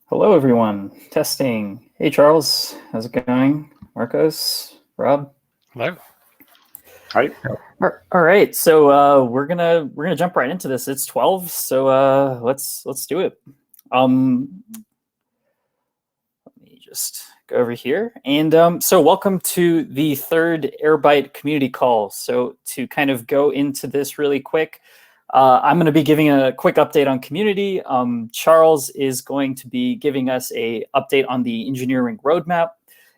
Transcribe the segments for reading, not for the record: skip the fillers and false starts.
Hello, everyone. Testing. Hey, Charles. How's it going? Marcos, Rob. Hello. Hi. All right. So we're gonna jump right into this. It's 12. So let's do it. Let me just go over here. And so welcome to the third Airbyte community call. So to kind of go into this really quick. I'm going to be giving a quick update on community. Charles is going to be giving us a update on the engineering roadmap,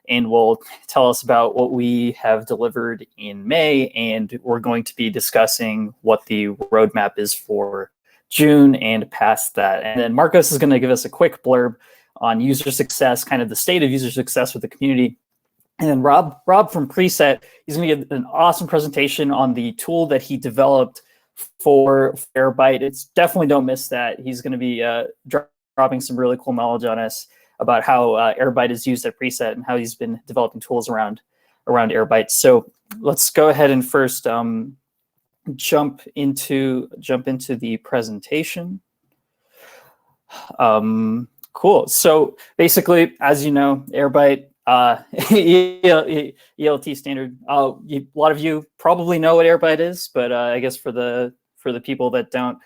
and will tell us about what we have delivered in May. And we're going to be discussing what the roadmap is for June and past that. And then Marcos is going to give us a quick blurb on user success, kind of the state of user success with the community. And then Rob from Preset, he's going to give an awesome presentation on the tool that he developed for Airbyte. It's definitely don't miss that. He's going to be dropping some really cool knowledge on us about how Airbyte is used at Preset and how he's been developing tools around Airbyte. So let's go ahead and first jump into the presentation. Cool. So basically, as you know, Airbyte ELT standard. A lot of you probably know what Airbyte is, but I guess for the people that don't,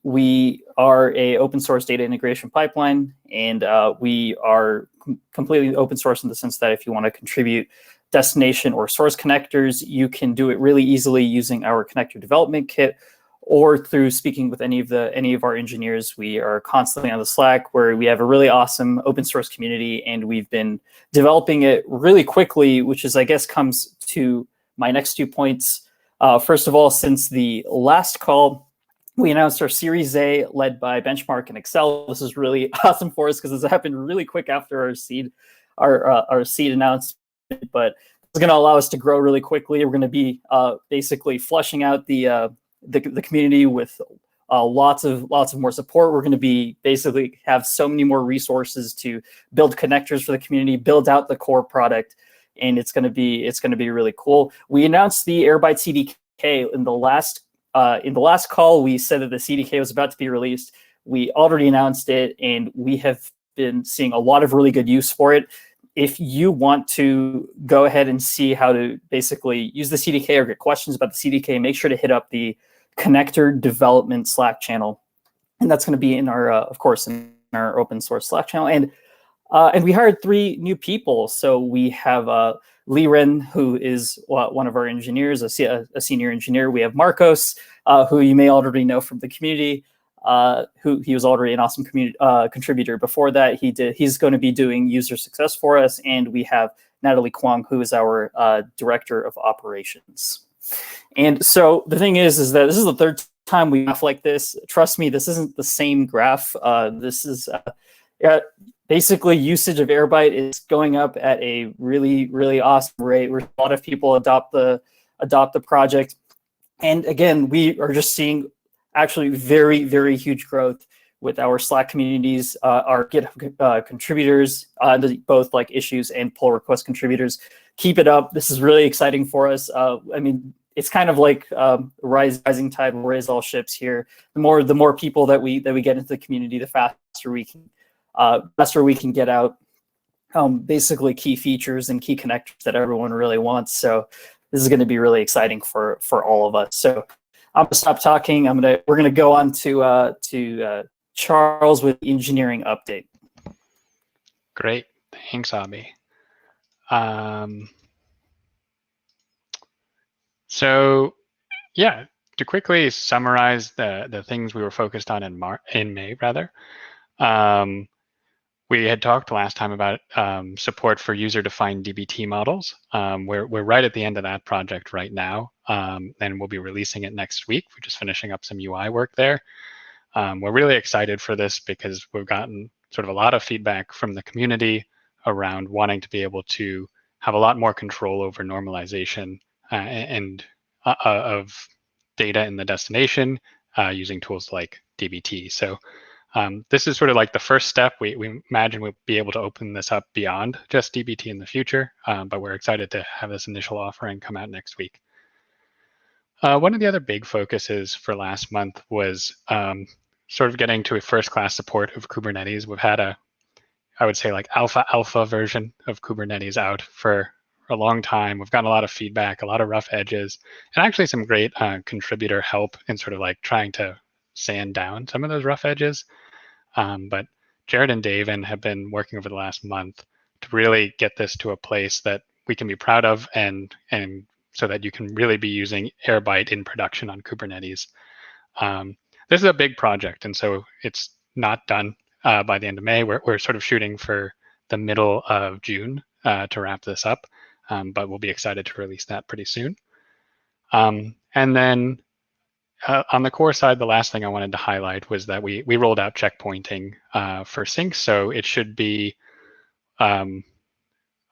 we are a open source data integration pipeline, and we are completely open source in the sense that if you want to contribute destination or source connectors, you can do it really easily using our connector development kit, or through speaking with any of our engineers. We are constantly on the Slack, where we have a really awesome open source community, and we've been developing it really quickly, which is, I guess, comes to my next 2 points. First of all, since the last call, we announced our Series A led by Benchmark and Excel. This is really awesome for us because this happened really quick after our seed announcement, but it's going to allow us to grow really quickly. We're going to be basically flushing out the community with lots of more support. We're going to be basically have so many more resources to build connectors for the community, build out the core product, and it's going to be really cool. We announced the Airbyte CDK in the last call. We said that the CDK was about to be released. We already announced it, and we have been seeing a lot of really good use for it. If you want to go ahead and see how to basically use the CDK or get questions about the CDK, make sure to hit up the connector development Slack channel. And that's going to be in our, of course, in our open source Slack channel. And we hired 3 new people. So we have Lee Ren, who is one of our engineers, a senior engineer. We have Marcos, who you may already know from the community. Who he was already an awesome contributor before that. He's going to be doing user success for us. And we have Natalie Kwong, who is our director of operations. And so the thing is that this is the third time we graph like this. Trust me, this isn't the same graph. This is basically usage of Airbyte is going up at a really, really awesome rate, where a lot of people adopt the project. And again, we are just seeing actually very, very huge growth with our Slack communities, our GitHub contributors, both like issues and pull request contributors. Keep it up. This is really exciting for us. I mean, it's kind of like rising tide will raise all ships here. The more people that we get into the community, the faster we can get out basically key features and key connectors that everyone really wants. So this is going to be really exciting for all of us. So I'm gonna stop talking. We're gonna go on to Charles with the engineering update. Great, thanks, Abhi. So yeah, to quickly summarize the things we were focused on in May, rather. We had talked last time about support for user-defined DBT models. We're right at the end of that project right now, and we'll be releasing it next week. We're just finishing up some UI work there. We're really excited for this because we've gotten sort of a lot of feedback from the community around wanting to be able to have a lot more control over normalization and of data in the destination using tools like DBT. So this is sort of like the first step. We imagine we'll be able to open this up beyond just DBT in the future, but we're excited to have this initial offering come out next week. One of the other big focuses for last month was sort of getting to a first-class support of Kubernetes. We've had I would say like alpha version of Kubernetes out for a long time. We've gotten a lot of feedback, a lot of rough edges, and actually some great contributor help in sort of like trying to sand down some of those rough edges. But Jared and Davin have been working over the last month to really get this to a place that we can be proud of, and so that you can really be using Airbyte in production on Kubernetes. This is a big project, and so it's not done by the end of May. We're sort of shooting for the middle of June to wrap this up, but we'll be excited to release that pretty soon. And then on the core side, the last thing I wanted to highlight was that we rolled out checkpointing for sync, so it should be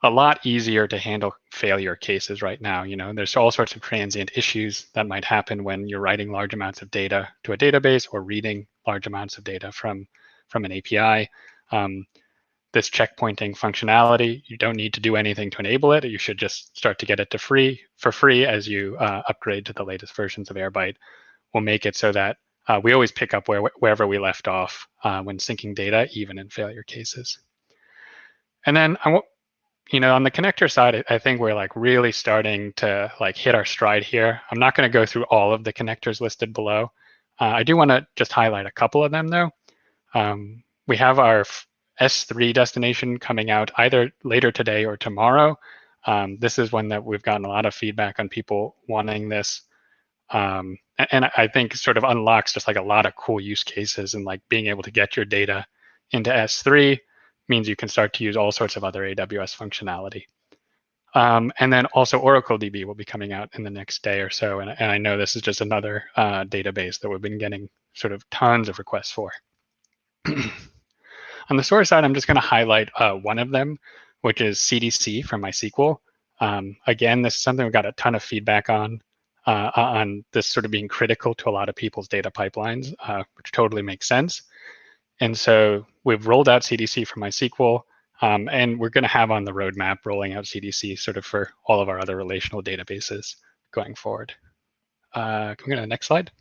a lot easier to handle failure cases right now. There's all sorts of transient issues that might happen when you're writing large amounts of data to a database or reading large amounts of data from an API. This checkpointing functionality, you don't need to do anything to enable it. You should just start to get it for free as you upgrade to the latest versions of Airbyte. We'll make it so that we always pick up wherever we left off when syncing data, even in failure cases. And then on the connector side, I think we're like really starting to like hit our stride here. I'm not going to go through all of the connectors listed below. I do want to just highlight a couple of them though. We have our S3 destination coming out either later today or tomorrow. This is one that we've gotten a lot of feedback on people wanting this. And I think sort of unlocks just like a lot of cool use cases, and like being able to get your data into S3 means you can start to use all sorts of other AWS functionality. And then also Oracle DB will be coming out in the next day or so. And I know this is just another database that we've been getting sort of tons of requests for. On the source side, I'm just going to highlight one of them, which is CDC from MySQL. Again, this is something we got a ton of feedback on this sort of being critical to a lot of people's data pipelines, which totally makes sense. And so we've rolled out CDC for MySQL, and we're going to have on the roadmap rolling out CDC sort of for all of our other relational databases going forward. Can we go to the next slide?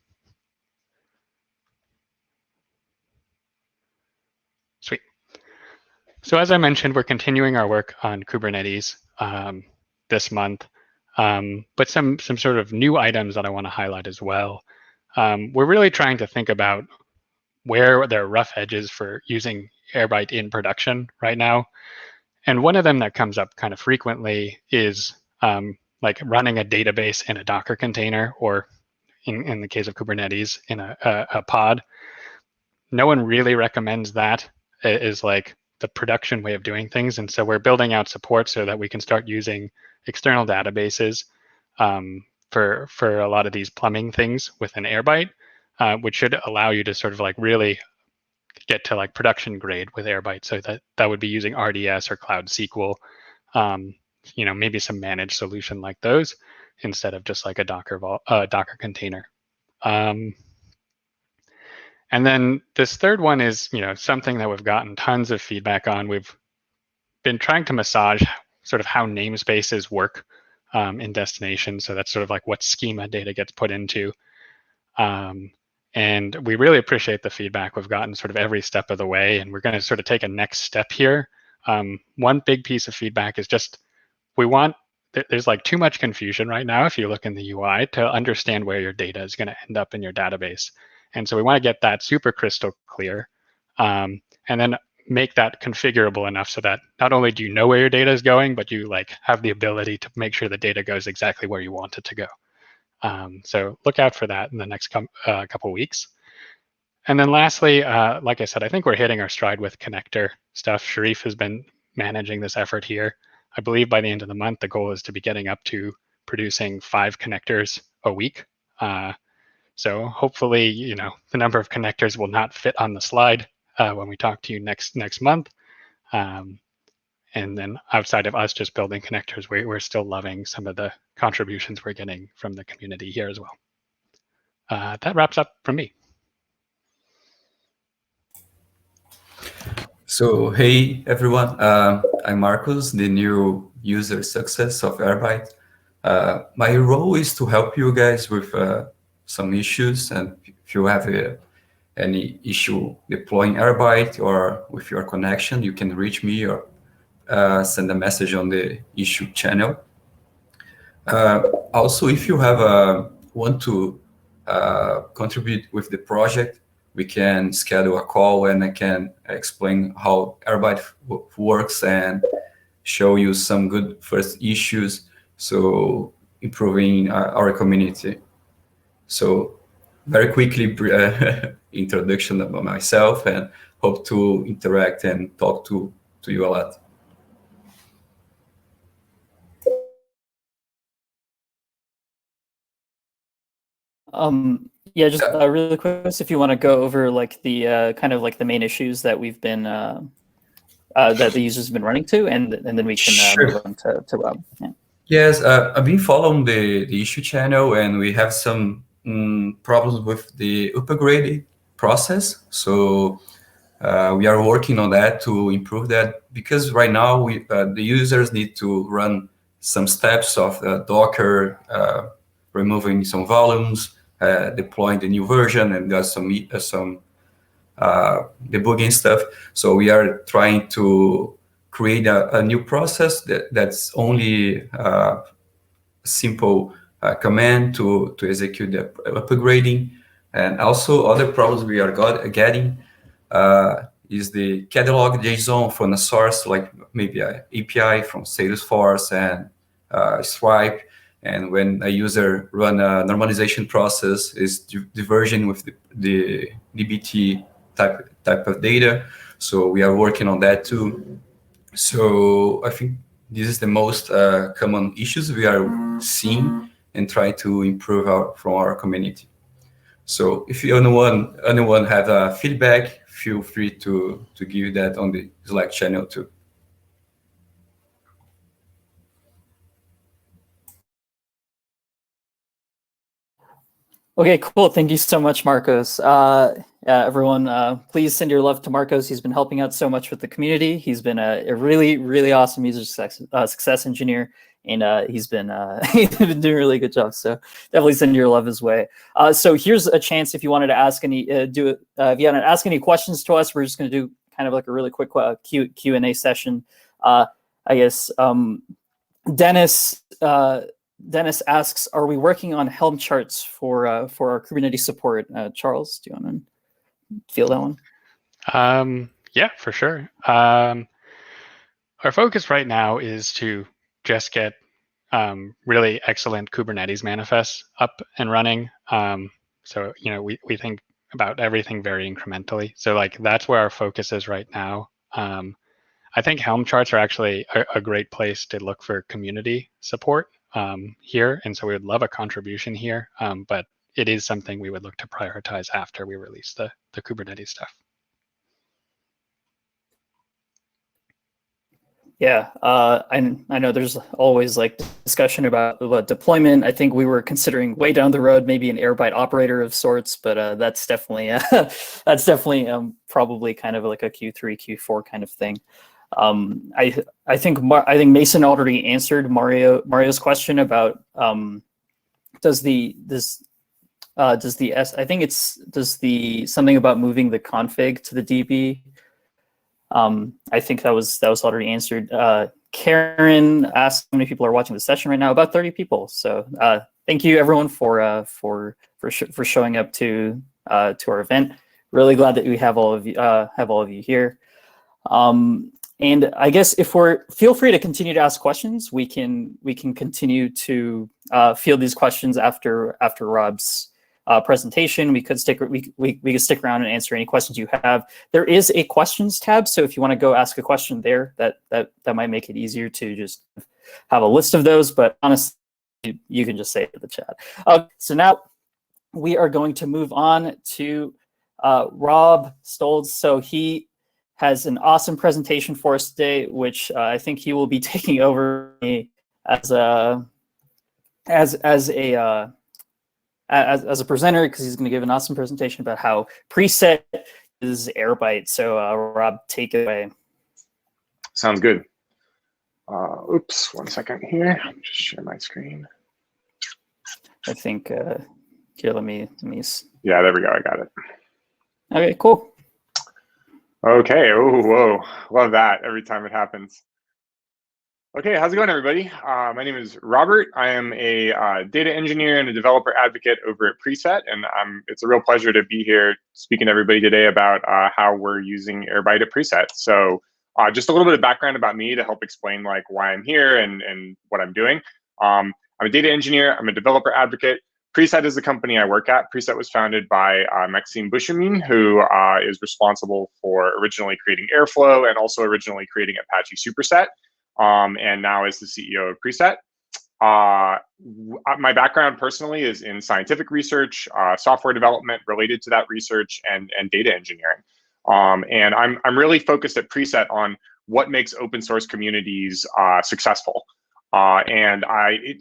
Sweet. So as I mentioned, we're continuing our work on Kubernetes this month, but some sort of new items that I want to highlight as well. We're really trying to think about where there are rough edges for using Airbyte in production right now. And one of them that comes up kind of frequently is like running a database in a Docker container, or in the case of Kubernetes, in a pod. No one really recommends that as like the production way of doing things. And so we're building out support so that we can start using external databases for a lot of these plumbing things within Airbyte. Which should allow you to sort of like really get to like production grade with Airbyte. So that would be using RDS or Cloud SQL, maybe some managed solution like those instead of just like a Docker container. And then this third one is something that we've gotten tons of feedback on. We've been trying to massage sort of how namespaces work in destination. So that's sort of like what schema data gets put into. And we really appreciate the feedback we've gotten sort of every step of the way. And we're going to sort of take a next step here. One big piece of feedback is just there's like too much confusion right now if you look in the UI to understand where your data is going to end up in your database. And so we want to get that super crystal clear, and then make that configurable enough so that not only do you know where your data is going, but you like have the ability to make sure the data goes exactly where you want it to go. So look out for that in the next couple weeks. And then lastly, like I said, I think we're hitting our stride with connector stuff. Sharif has been managing this effort here. I believe by the end of the month, the goal is to be getting up to producing 5 connectors a week. So hopefully, the number of connectors will not fit on the slide when we talk to you next month. And then outside of us just building connectors, we're still loving some of the contributions we're getting from the community here as well. That wraps up from me. So, hey, everyone. I'm Marcos, the new user success of Airbyte. My role is to help you guys with some issues. And if you have any issue deploying Airbyte or with your connection, you can reach me or send a message on the issue channel. Also, if you have want to contribute with the project, we can schedule a call and I can explain how Airbyte works and show you some good first issues, so improving our community. So very quickly, introduction about myself, and hope to interact and talk to you a lot. Yeah, just really quick, if you want to go over like the kind of like the main issues that we've been that the users have been running to, and then we can move on to Rob. Yeah. Yes, I've been following the issue channel, and we have some problems with the upgrading process. So we are working on that to improve that, because right now the users need to run some steps of Docker, removing some volumes, deploying the new version, and got some debugging stuff. So we are trying to create a new process that's only a simple command to execute the upgrading. And also other problems we are getting is the catalog JSON from a source, like maybe an API from Salesforce and Stripe. And when a user run a normalization process, is diversion with the DBT type of data. So we are working on that too. So I think this is the most common issues we are seeing and try to improve from our community. So if anyone have feedback, feel free to give that on the Slack channel too. Okay, cool. Thank you so much, Marcos. Everyone, please send your love to Marcos. He's been helping out so much with the community. He's been a really, really awesome user success engineer, and he's been doing a really good job. So definitely send your love his way. So here's a chance if you wanted to ask any if you want to ask any questions to us. We're just going to do kind of like a really quick Q&A session. I guess Dennis asks, are we working on Helm charts for our Kubernetes support? Charles, do you want to feel that one? Yeah, for sure. Our focus right now is to just get really excellent Kubernetes manifests up and running. So, we think about everything very incrementally. So like that's where our focus is right now. I think Helm charts are actually a great place to look for community support here. And so we would love a contribution here, but it is something we would look to prioritize after we release the Kubernetes stuff. Yeah, I know there's always like discussion about deployment. I think we were considering way down the road maybe an Airbyte operator of sorts, but that's definitely probably kind of like a Q3, Q4 kind of thing. I think Mason already answered Mario's question about does the something about moving the config to the DB. I think that was already answered. Karen asked how many people are watching the session right now. About 30 people. So thank you everyone for showing up to our event. Really glad that we have all of you here. And I guess feel free to continue to ask questions. We can continue to field these questions after Rob's presentation. We could stick around and answer any questions you have. There is a questions tab, so if you want to go ask a question there, that might make it easier to just have a list of those. But honestly, you can just say it in the chat. So now we are going to move on to Rob Stolz. So he has an awesome presentation for us today, which I think he will be taking over as a presenter, because he's going to give an awesome presentation about how preset is Airbyte. So Rob, take it away. Sounds good. Oops, 1 second here. Just share my screen. I think here, let me. Yeah, there we go. I got it. Okay, cool. Okay. Oh, whoa. Love that every time it happens. Okay, how's it going, everybody? My name is Robert. I am a data engineer and a developer advocate over at Preset, and it's a real pleasure to be here speaking to everybody today about how we're using Airbyte at Preset. So just a little bit of background about me to help explain like why I'm here and what I'm doing. I'm a data engineer. I'm a developer advocate. Preset is the company I work at. Preset was founded by Maxime Bushamin, who is responsible for originally creating Airflow and also originally creating Apache Superset. And now is the CEO of Preset. My background personally is in scientific research, software development related to that research, and data engineering. And I'm really focused at Preset on what makes open source communities successful. And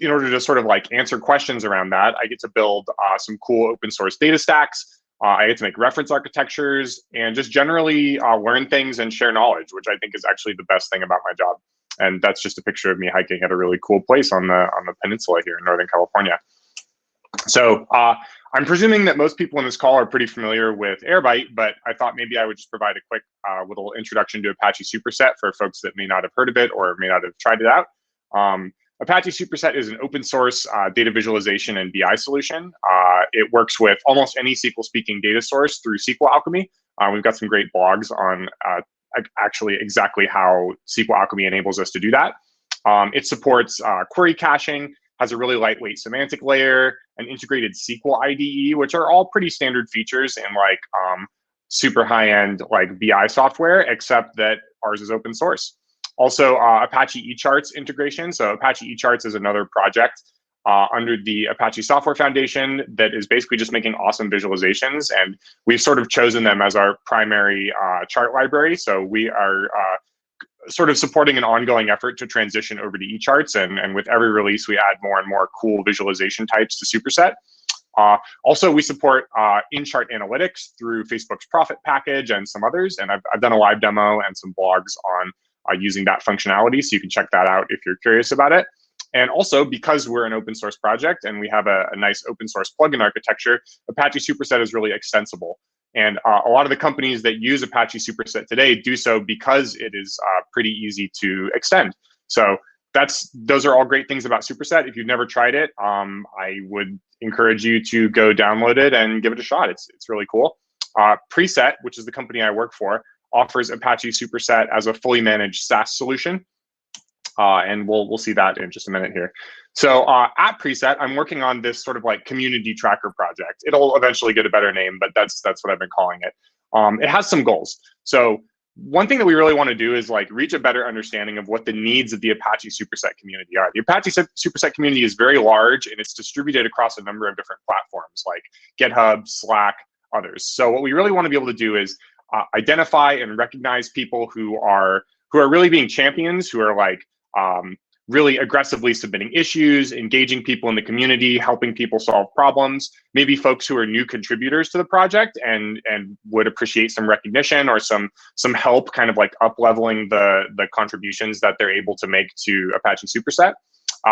in order to sort of like answer questions around that, I get to build some cool open source data stacks. I get to make reference architectures and just generally learn things and share knowledge, which I think is actually the best thing about my job. And that's just a picture of me hiking at a really cool place on the peninsula here in Northern California. So I'm presuming that most people in this call are pretty familiar with Airbyte, but I thought maybe I would just provide a quick little introduction to Apache Superset for folks that may not have heard of it or may not have tried it out. Apache Superset is an open source data visualization and BI solution. It works with almost any SQL-speaking data source through SQL Alchemy. We've got some great blogs on actually exactly how SQL Alchemy enables us to do that. It supports query caching, has a really lightweight semantic layer, an integrated SQL IDE, which are all pretty standard features in like super high-end like BI software, except that ours is open source. Also, Apache eCharts integration. So Apache eCharts is another project under the Apache Software Foundation that is basically just making awesome visualizations. And we've sort of chosen them as our primary chart library. So we are sort of supporting an ongoing effort to transition over to eCharts. And with every release, we add more and more cool visualization types to Superset. Also, we support in-chart analytics through Facebook's Profit package and some others. And I've done a live demo and some blogs on using that functionality. So you can check that out if you're curious about it. And also, because we're an open source project and we have a nice open source plugin architecture, Apache Superset is really extensible. And a lot of the companies that use Apache Superset today do so because it is pretty easy to extend. So those are all great things about Superset. If you've never tried it, I would encourage you to go download it and give it a shot. It's really cool. Preset, which is the company I work for, offers Apache Superset as a fully managed SaaS solution. And we'll see that in just a minute here. So at Preset, I'm working on this sort of like community tracker project. It'll eventually get a better name, but that's what I've been calling it. It has some goals. So one thing that we really want to do is like reach a better understanding of what the needs of the Apache Superset community are. The Apache Superset community is very large and it's distributed across a number of different platforms like GitHub, Slack, others. So what we really want to be able to do is identify and recognize people who are really being champions, who are like really aggressively submitting issues, engaging people in the community, helping people solve problems, maybe folks who are new contributors to the project and would appreciate some recognition or some help kind of like up-leveling the contributions that they're able to make to Apache Superset.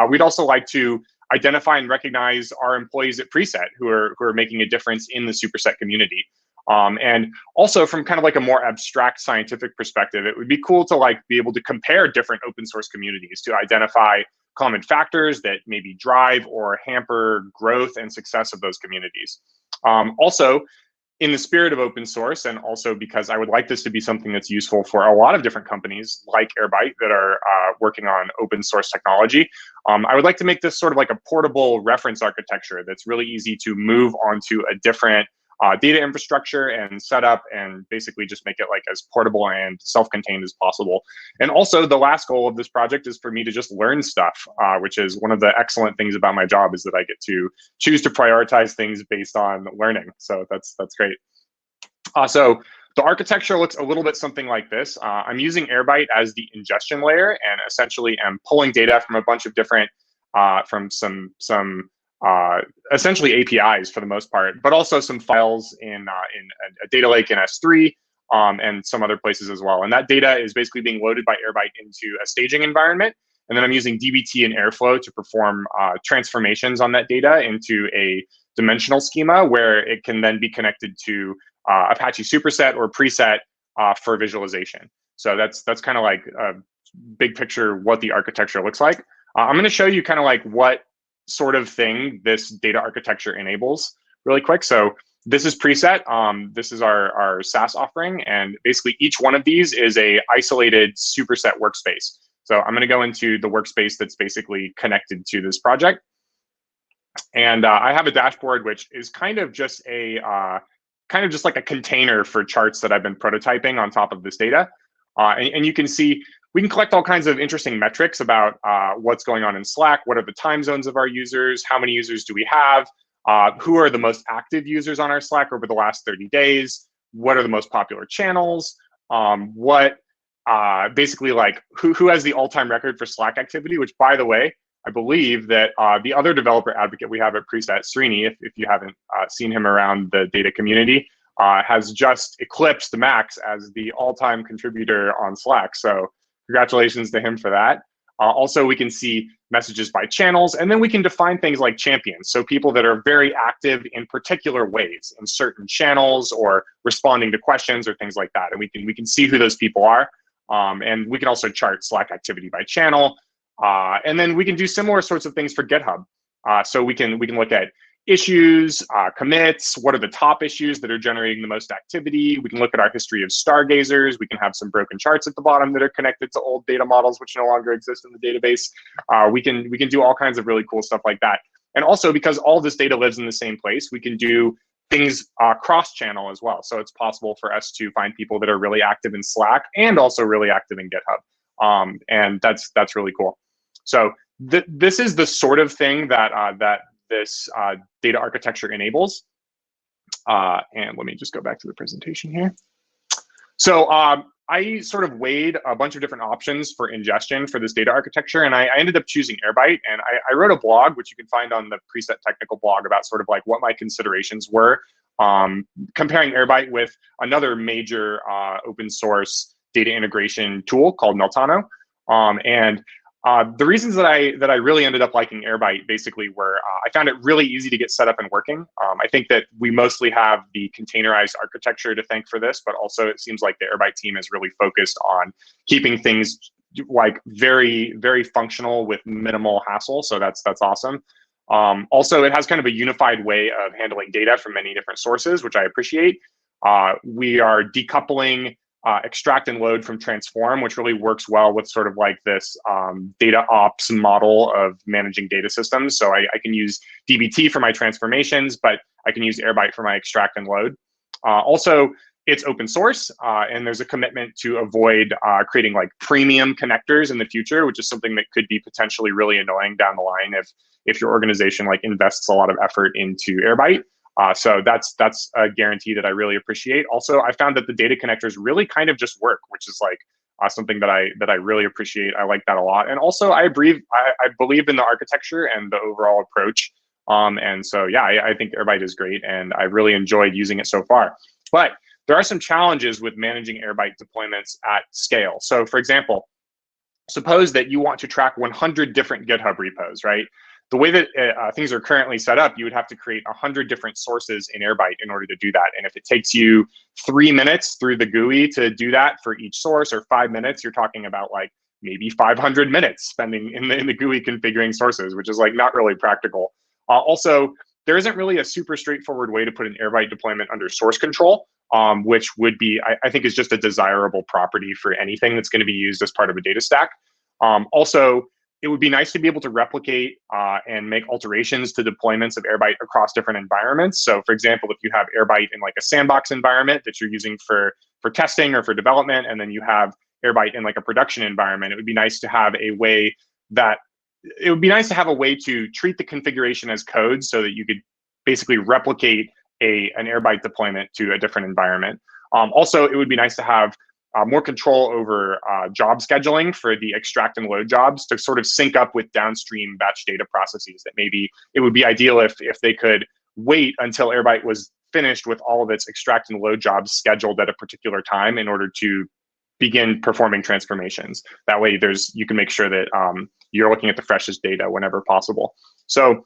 We'd also like to identify and recognize our employees at Preset who are making a difference in the Superset community. And also from kind of like a more abstract scientific perspective, it would be cool to like be able to compare different open source communities to identify common factors that maybe drive or hamper growth and success of those communities. Also, in the spirit of open source, and also because I would like this to be something that's useful for a lot of different companies like Airbyte that are working on open source technology, I would like to make this sort of like a portable reference architecture that's really easy to move onto a different data infrastructure and set up and basically just make it like as portable and self-contained as possible. And also the last goal of this project is for me to just learn stuff, which is one of the excellent things about my job is that I get to choose to prioritize things based on learning. So that's great. So the architecture looks a little bit something like this. I'm using Airbyte as the ingestion layer and essentially am pulling data from a bunch of different, from some essentially APIs for the most part, but also some files in a data lake in S3 and some other places as well. And that data is basically being loaded by Airbyte into a staging environment. And then I'm using dbt and Airflow to perform transformations on that data into a dimensional schema where it can then be connected to Apache Superset or Preset for visualization. So that's kind of like a big picture what the architecture looks like. I'm going to show you kind of like what sort of thing this data architecture enables really quick. So this is Preset. This is our SaaS offering, and basically each one of these is a isolated superset workspace. So I'm going to go into the workspace that's basically connected to this project, and I have a dashboard which is kind of just like a container for charts that I've been prototyping on top of this data, and you can see we can collect all kinds of interesting metrics about what's going on in Slack. What are the time zones of our users? How many users do we have? Who are the most active users on our Slack over the last 30 days? What are the most popular channels? Basically like who has the all-time record for Slack activity, which by the way, I believe that the other developer advocate we have at Preset, Srini, if you haven't seen him around the data community, has just eclipsed Max as the all-time contributor on Slack. So congratulations to him for that. Also, we can see messages by channels, and then we can define things like champions. So people that are very active in particular ways in certain channels or responding to questions or things like that. And we can see who those people are. And we can also chart Slack activity by channel. And then we can do similar sorts of things for GitHub. So we can look at issues, commits, what are the top issues that are generating the most activity. We can look at our history of stargazers. We can have some broken charts at the bottom that are connected to old data models which no longer exist in the database. We can do all kinds of really cool stuff like that. And also, because all this data lives in the same place, we can do things cross-channel as well. So it's possible for us to find people that are really active in Slack and also really active in GitHub. And that's really cool. So this is the sort of thing that this data architecture enables. And let me just go back to the presentation here. So I sort of weighed a bunch of different options for ingestion for this data architecture, and I ended up choosing Airbite. And I wrote a blog, which you can find on the Preset technical blog, about sort of like what my considerations were, comparing Airbyte with another major open source data integration tool called Meltano. The reasons that I really ended up liking Airbyte basically were I found it really easy to get set up and working. I think that we mostly have the containerized architecture to thank for this, but also it seems like the Airbyte team is really focused on keeping things like very, very functional with minimal hassle. So that's awesome. Also, it has kind of a unified way of handling data from many different sources, which I appreciate. We are decoupling extract and load from transform, which really works well with sort of like this data ops model of managing data systems. So I can use dbt for my transformations, but I can use Airbyte for my extract and load. Also, it's open source, and there's a commitment to avoid creating like premium connectors in the future, which is something that could be potentially really annoying down the line if your organization like invests a lot of effort into Airbyte. So that's a guarantee that I really appreciate. Also, I found that the data connectors really kind of just work, which is like something that I really appreciate. I like that a lot. And also, I believe in the architecture and the overall approach. And so, yeah, I think Airbyte is great, and I really enjoyed using it so far. But there are some challenges with managing Airbyte deployments at scale. So, for example, suppose that you want to track 100 different GitHub repos, right? The way that things are currently set up, you would have to create 100 different sources in Airbyte in order to do that. And if it takes you 3 minutes through the GUI to do that for each source, or 5 minutes, you're talking about like maybe 500 minutes spending in the GUI configuring sources, which is like not really practical. Also, there isn't really a super straightforward way to put an Airbyte deployment under source control, which would be, I think, is just a desirable property for anything that's going to be used as part of a data stack. Also, it would be nice to be able to replicate and make alterations to deployments of Airbyte across different environments. So, for example, if you have Airbyte in like a sandbox environment that you're using for testing or for development, and then you have Airbyte in like a production environment, it would be nice to have a way to treat the configuration as code so that you could basically replicate an Airbyte deployment to a different environment. Also, it would be nice to have more control over job scheduling for the extract and load jobs to sort of sync up with downstream batch data processes. That maybe it would be ideal if they could wait until Airbyte was finished with all of its extract and load jobs scheduled at a particular time in order to begin performing transformations. That way you can make sure that you're looking at the freshest data whenever possible. So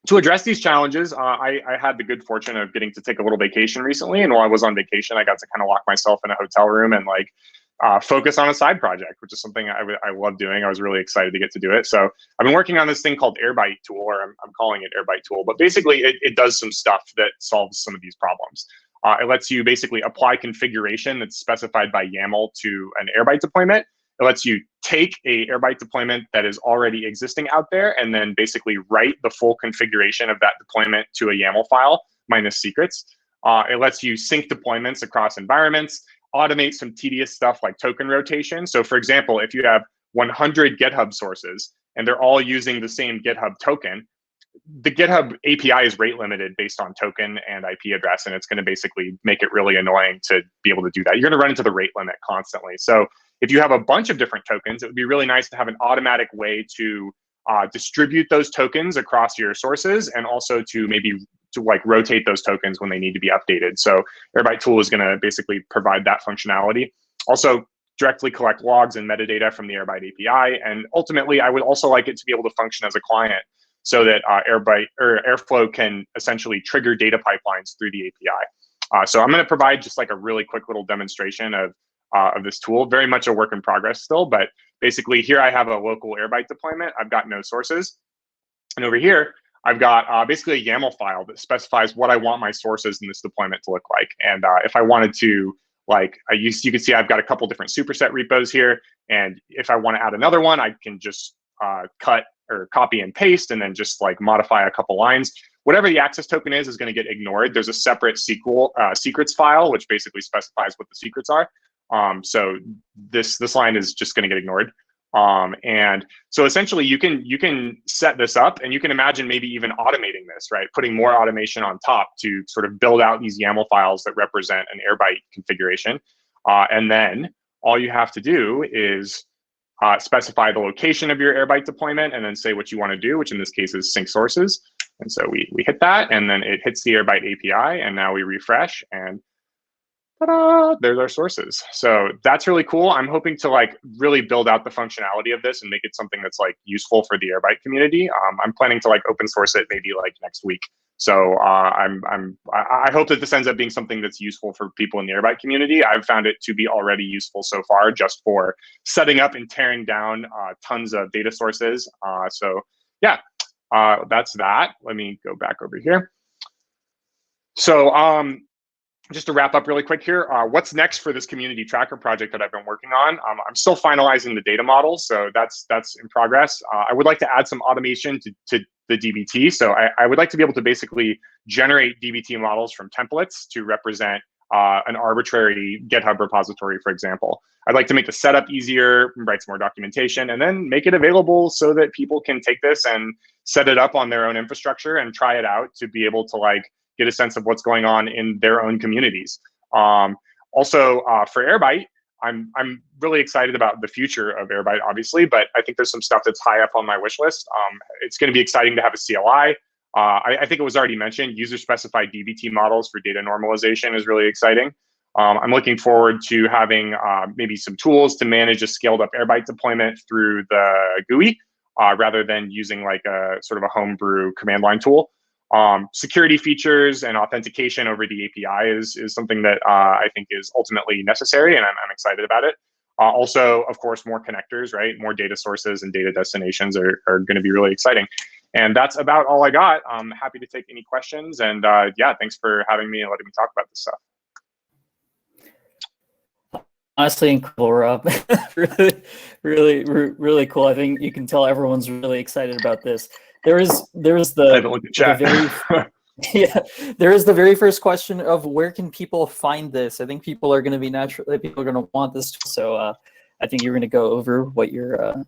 To address these challenges, I had the good fortune of getting to take a little vacation recently, and while I was on vacation, I got to kind of lock myself in a hotel room and like focus on a side project, which is something I love doing. I was really excited to get to do it. So I've been working on this thing called Airbite Tool, or I'm calling it Airbite Tool, but basically it does some stuff that solves some of these problems. It lets you basically apply configuration that's specified by YAML to an Airbyte deployment. It lets you take a Airbyte deployment that is already existing out there and then basically write the full configuration of that deployment to a YAML file minus secrets. It lets you sync deployments across environments, automate some tedious stuff like token rotation. So for example, if you have 100 GitHub sources and they're all using the same GitHub token, the GitHub API is rate limited based on token and IP address, and it's going to basically make it really annoying to be able to do that. You're going to run into the rate limit constantly. So if you have a bunch of different tokens, it would be really nice to have an automatic way to distribute those tokens across your sources, and also to maybe to like rotate those tokens when they need to be updated. So Airbite Tool is going to basically provide that functionality. Also, directly collect logs and metadata from the Airbyte API. And ultimately, I would also like it to be able to function as a client so that Airbite or Airflow can essentially trigger data pipelines through the API. So I'm going to provide just like a really quick little demonstration of this tool. Very much a work in progress still, but basically here I have a local Airbyte deployment. I've got no sources. And over here, I've got basically a YAML file that specifies what I want my sources in this deployment to look like. And if I wanted to, like, you can see I've got a couple different superset repos here. And if I want to add another one, I can just cut or copy and paste and then just like modify a couple lines. Whatever the access token is going to get ignored. There's a separate secrets file, which basically specifies what the secrets are. So this line is just going to get ignored. And so essentially you can set this up, and you can imagine maybe even automating this, right? Putting more automation on top to sort of build out these YAML files that represent an Airbyte configuration. And then all you have to do is specify the location of your Airbyte deployment and then say what you want to do, which in this case is sync sources. And so we hit that, and then it hits the Airbyte API, and now we refresh, and ta-da, there's our sources. So that's really cool. I'm hoping to like really build out the functionality of this and make it something that's like useful for the Airbyte community. I'm planning to like open source it maybe like next week. So I hope that this ends up being something that's useful for people in the Airbyte community. I've found it to be already useful so far, just for setting up and tearing down tons of data sources. So yeah, that's that. Let me go back over here. So just to wrap up really quick here, what's next for this community tracker project that I've been working on? I'm still finalizing the data model, so that's in progress. I would like to add some automation to the DBT. So I would like to be able to basically generate DBT models from templates to represent an arbitrary GitHub repository, for example. I'd like to make the setup easier, write some more documentation, and then make it available so that people can take this and set it up on their own infrastructure and try it out to be able to like get a sense of what's going on in their own communities. Also, for Airbyte, I'm really excited about the future of Airbyte, obviously, but I think there's some stuff that's high up on my wish list. It's going to be exciting to have a CLI. I think it was already mentioned, user-specified DBT models for data normalization is really exciting. I'm looking forward to having maybe some tools to manage a scaled-up Airbyte deployment through the GUI, rather than using like a sort of a homebrew command line tool. Security features and authentication over the API is something that I think is ultimately necessary, and I'm excited about it. Also, of course, more connectors, right? More data sources and data destinations are going to be really exciting. And that's about all I got. I'm happy to take any questions. And yeah, thanks for having me and letting me talk about this stuff. Honestly, incredible, Rob. really cool. I think you can tell everyone's really excited about this. There is the yeah, there is the very first question of where can people find this? I think people are going to be people are going to want this. So I think you're going to go over what your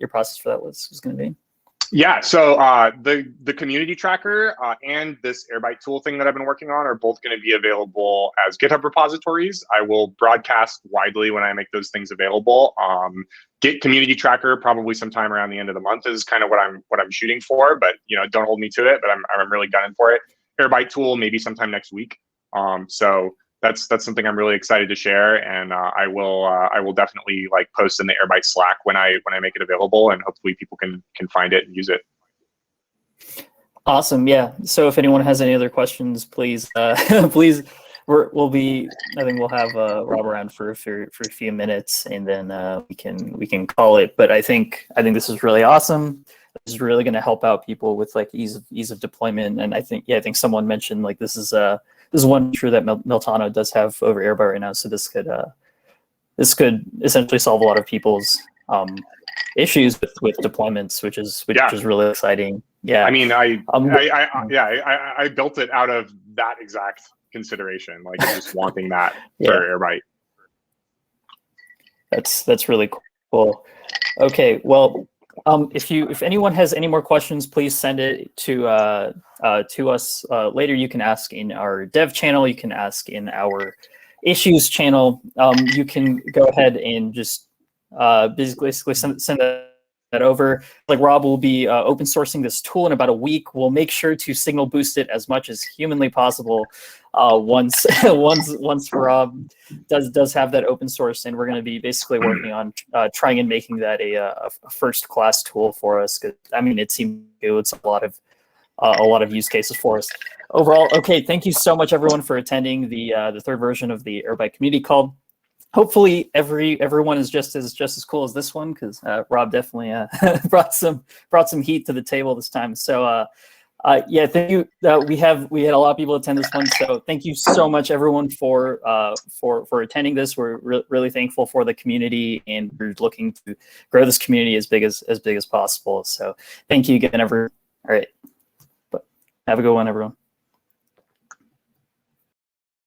process for that was going to be. Yeah, so the community tracker and this Airbyte tool thing that I've been working on are both going to be available as GitHub repositories. I will broadcast widely when I make those things available. Git community tracker probably sometime around the end of the month is kind of what I'm shooting for, but you know, don't hold me to it. But I'm really gunning for it. Airbyte tool maybe sometime next week. So that's something I'm really excited to share, and I will definitely like post in the Airbyte Slack when I make it available, and hopefully people can find it and use it. Awesome. Yeah. So if anyone has any other questions, please, please, we'll be. I think we'll have Rob around for a few minutes, and then we can call it. But I think this is really awesome. This is really going to help out people with like ease of deployment. And I think someone mentioned like this is one feature that Meltano does have over Airbyte right now. So this could essentially solve a lot of people's issues with deployments, which is really exciting. Yeah, I mean, I built it out of that exact consideration, like just wanting that for Airbite. That's really cool. Okay, well, if anyone has any more questions, please send it to us later. You can ask in our dev channel. You can ask in our issues channel. You can go ahead and just basically send that over. Like Rob will be open sourcing this tool in about a week. We'll make sure to signal boost it as much as humanly possible once Rob does have that open source, and we're going to be basically working on trying and making that a first class tool for us. Because I mean, it seems it's a lot of use cases for us overall. Okay, thank you so much everyone for attending the third version of the Airbite community call. Hopefully everyone is just as cool as this one, because Rob definitely brought some heat to the table this time. So yeah, thank you. We had a lot of people attend this one, so thank you so much everyone for attending this. We're really thankful for the community, and we're looking to grow this community as big as possible. So thank you again, everyone. All right, but have a good one, everyone.